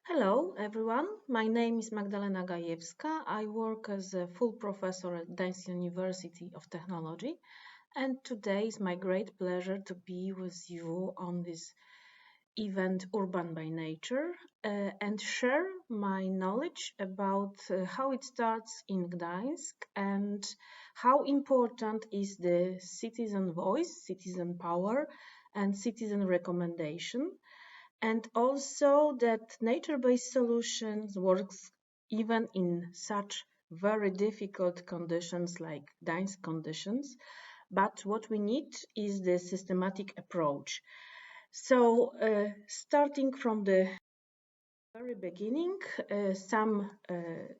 Hello, everyone. My name is Magdalena Gajewska. I work as a full professor at Gdańsk University of Technology, and today is my great pleasure to be with you on this event Urban by Nature and share my knowledge about how it starts in Gdańsk and how important is the citizen voice, citizen power, and citizen recommendation, and also that nature-based solutions works even in such very difficult conditions like Gdańsk conditions. But what we need is the systematic approach. So starting from the very beginning, some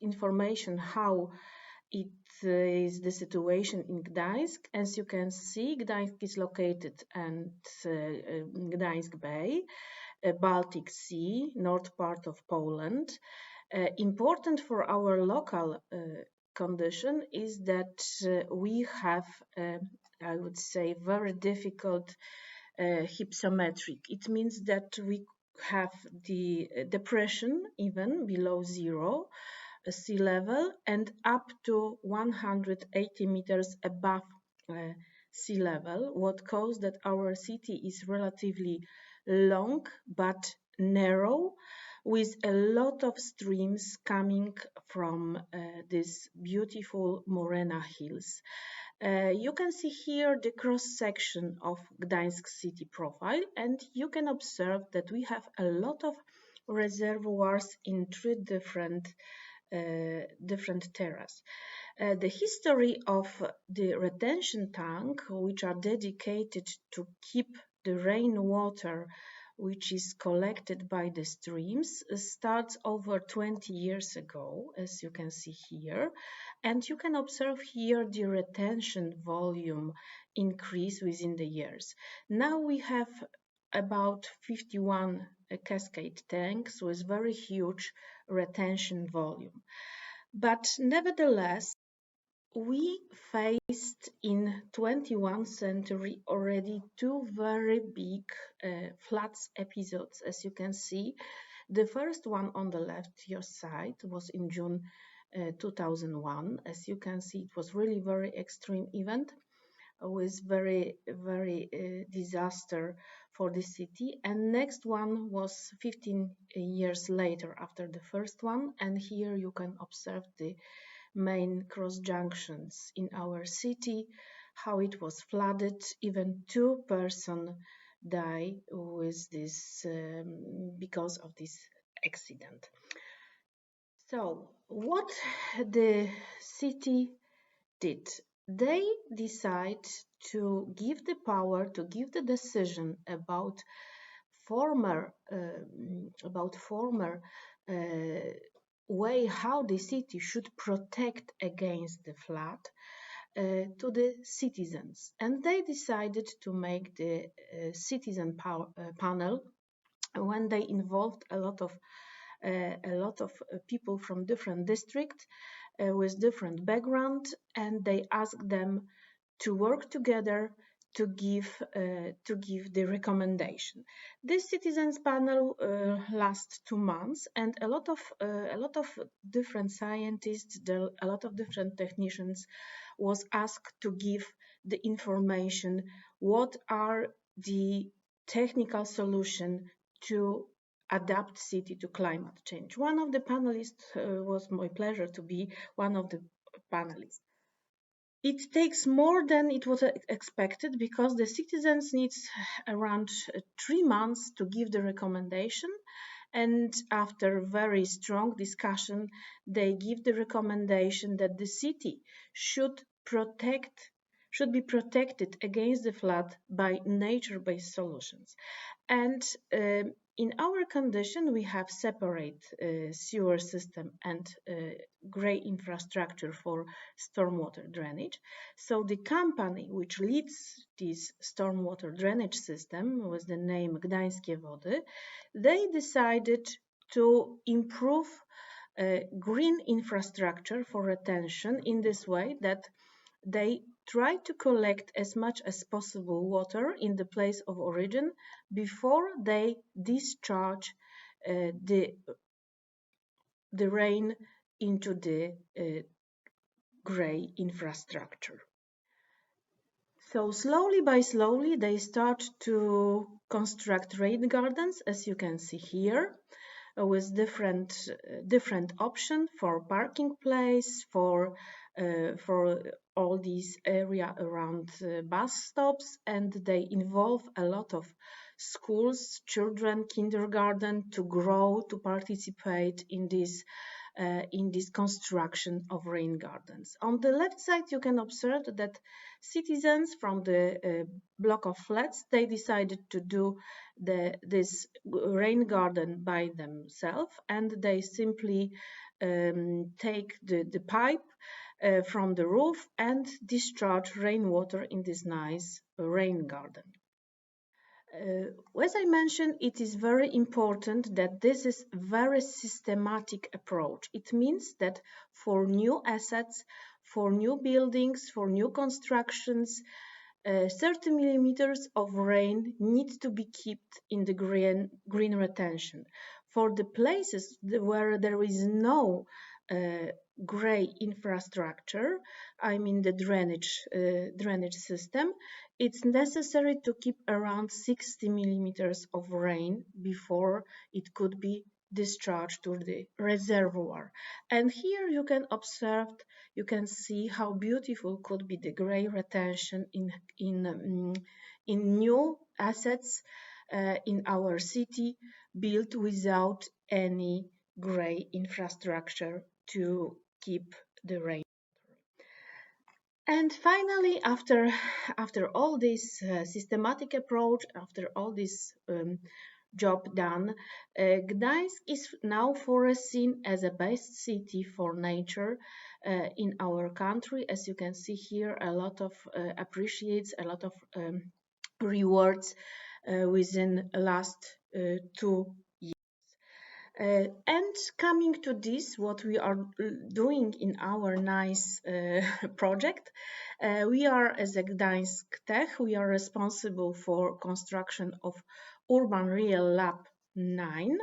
information how it is the situation in Gdańsk. As you can see, Gdańsk is located at Gdańsk Bay, Baltic Sea, north part of Poland. Important for our local condition is that we have, I would say, very difficult hypsometric. It means that we have the depression even below zero sea level and up to 180 meters above sea level, what caused that our city is relatively long but narrow, with a lot of streams coming from these beautiful Morena hills. You can see here the cross-section of Gdańsk city profile, and you can observe that we have a lot of reservoirs in three different terraces. The history of the retention tank, which are dedicated to keep the rainwater which is collected by the streams, starts over 20 years ago, as you can see here. And you can observe here the retention volume increase within the years. Now we have about 51 cascade tanks with very huge retention volume. But nevertheless, we faced in 21st century already two very big floods episodes, as you can see. The first one on the left your side was in June 2001. As you can see, it was really very extreme event with very disaster for the city. And next one was 15 years later after the first one, and here you can observe the main cross junctions in our city, how it was flooded. Even 2 persons died with this because of this accident. So what the city did? They decide to give the power, to give the decision about former way how the city should protect against the flood to the citizens, and they decided to make the citizen panel when they involved a lot of people from different districts with different background, and they asked them to work together to give the recommendation. This citizens panel lasts 2 months, and a lot of different scientists, a lot of different technicians was asked to give the information what are the technical solution to adapt city to climate change. One of the panelists was my pleasure to be one of the panelists. It takes more than it was expected because the citizens need around 3 months to give the recommendation, and after very strong discussion they give the recommendation that the city should be protected against the flood by nature-based solutions. And in our condition, we have separate sewer system and grey infrastructure for stormwater drainage. So the company which leads this stormwater drainage system with the name Gdańskie Wody, they decided to improve green infrastructure for retention in this way that they try to collect as much as possible water in the place of origin before they discharge the the rain into the gray infrastructure. So slowly by slowly they start to construct rain gardens, as you can see here, with different options for parking place, for all these area around bus stops, and they involve a lot of schools, children, kindergarten to grow, to participate in this construction of rain gardens. On the left side, you can observe that citizens from the block of flats, they decided to do this rain garden by themselves, and they simply take the pipe from the roof and discharge rainwater in this nice rain garden. As I mentioned, it is very important that this is a very systematic approach. It means that for new assets, for new buildings, for new constructions, 30 millimeters of rain need to be kept in the green retention. For the places where there is no gray infrastructure, I mean the drainage system, it's necessary to keep around 60 millimeters of rain before it could be discharged to the reservoir. And here you can observe, you can see how beautiful could be the gray retention in new assets in our city built without any gray infrastructure to keep the rain. And finally, after all this systematic approach, after all this job done, Gdańsk is now foreseen as a best city for nature in our country. As you can see here, a lot of appreciates, a lot of rewards within the last 2 years. And coming to this, what we are doing in our NICE project, we are as a Gdańsk Tech, we are responsible for construction of Urban Real Lab 9,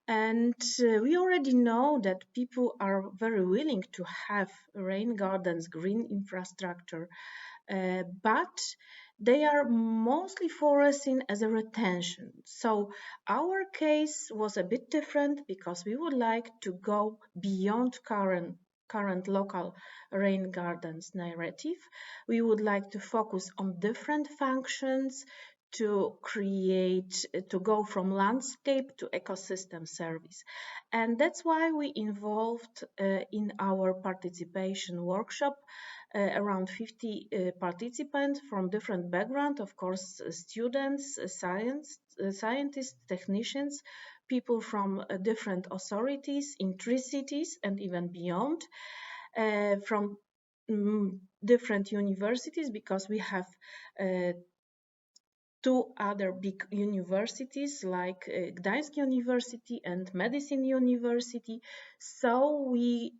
and we already know that people are very willing to have rain gardens, green infrastructure, but they are mostly foreseen as a retention. So our case was a bit different because we would like to go beyond current local rain gardens narrative. We would like to focus on different functions to go from landscape to ecosystem service. And that's why we involved in our participation workshop around 50 participants from different backgrounds, of course, students, scientists, technicians, people from different authorities in 3 cities and even beyond, from different universities, because we have 2 other big universities like Gdańsk University and Medicine University. So we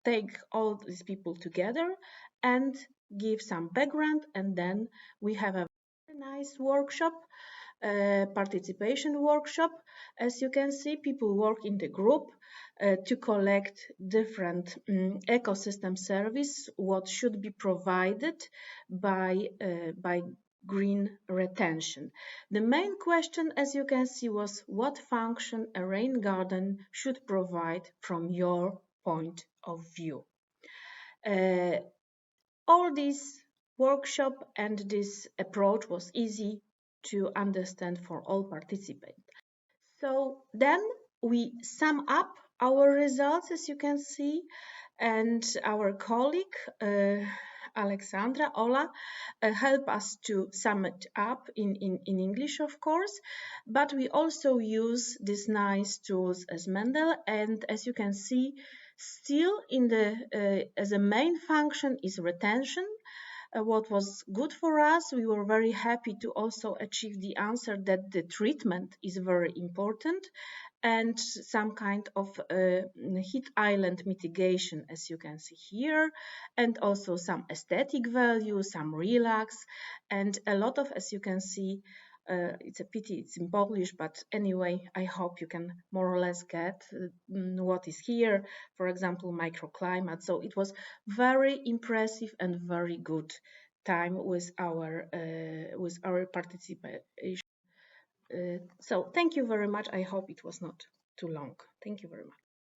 take all these people together and give some background, and then we have a very nice workshop, participation workshop. As you can see, people work in the group to collect different ecosystem service, what should be provided by green retention. The main question, as you can see, was what function a rain garden should provide from your point of view. All this workshop and this approach was easy to understand for all participants. So then we sum up our results, as you can see, and our colleague Alexandra, Ola, help us to sum it up in English, of course, but we also use these nice tools as Mendel, and as you can see, still in the as a main function is retention. What was good for us, we were very happy to also achieve the answer that the treatment is very important and some kind of heat island mitigation, as you can see here, and also some aesthetic value, some relax, and a lot of, as you can see, It's a pity it's in Polish, but anyway, I hope you can more or less get what is here. For example, microclimate. So it was very impressive and very good time with our participation. So thank you very much. I hope it was not too long. Thank you very much.